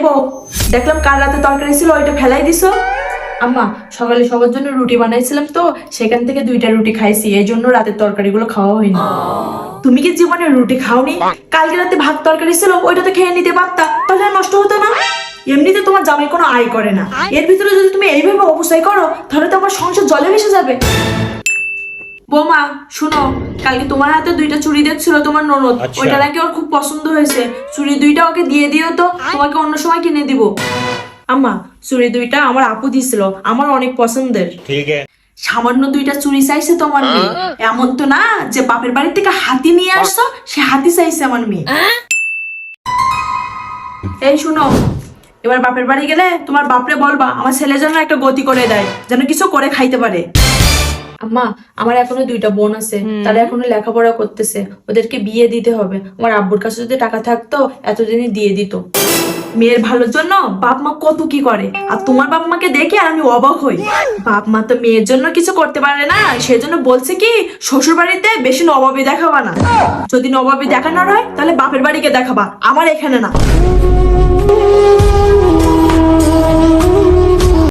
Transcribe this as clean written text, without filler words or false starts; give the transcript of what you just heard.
বউ, দেখলাম কাল রাতে তরকারি ছিল, ওইটা ফেলাই দিছো। আম্মা, সকালে সবার জন্য রুটি বানাইছিলাম তো সেখান থেকে 2টা রুটি খাইছি, এই জন্য রাতের তরকারিগুলো খাওয়া হয়নি। তুমি কি জীবনে রুটি খাওনি? কালকে রাতে ভাত তরকারি ছিল, ওইটা তো খেয়ে নিতে পারতা, তাহলে আর নষ্ট হতো না। এমনিতে তোমার জামাই কোনো আয় করে না, এর ভিতরে যদি তুমি এইভাবে অপচয় করো তাহলে তো আমার সংসার জলে ভেসে যাবে। বৌমা শুনো, কালকে তোমার হাতে 2টা চুড়ি দেখছিল তোমার ননদ, ওইটা নাকি ওর খুব পছন্দ হয়েছে। চুড়ি 2টা ওকে দিয়ে দিও তো, তোমাকে অন্য সময় কিনে দিব। আম্মা, চুড়ি 2টা আমার আপু দিছিল, আমার অনেক পছন্দের। ঠিক আছে। সামান্য 2টা চুড়ি চাইছে তোমার মেয়ে, এমন তো না যে বাপের বাড়ি থেকে হাতি নিয়ে আসছো, সে হাতি চাইছে আমার মেয়ে। এই শুনো, এবার বাপের বাড়ি গেলে তোমার বাপরে বলবা আমার ছেলে যেন একটা গতি করে দেয়, যেন কিছু করে খাইতে পারে। আম্মা, আমার এখনো 2টা বোন আছে, তারা এখনো লেখাপড়া করতেছে, ওদেরকে বিয়ে দিতে হবে। আমার আব্বুর কাছে যদি টাকা থাকতো এতদিনই দিয়ে দিত। মেয়ের ভালোর জন্য বাপ মা কত কি করে, আর তোমার বাপ মাকে দেখে আর আমি অবাক হই। বাপ মা তো মেয়ের জন্য কিছু করতে পারে না, সেজন্য বলছে কি শ্বশুর বাড়িতে বেশি নবাবী দেখাবা না। যদি নবাবী দেখানোর হয় তাহলে বাপের বাড়িকে দেখাবা, আমার এখানে না।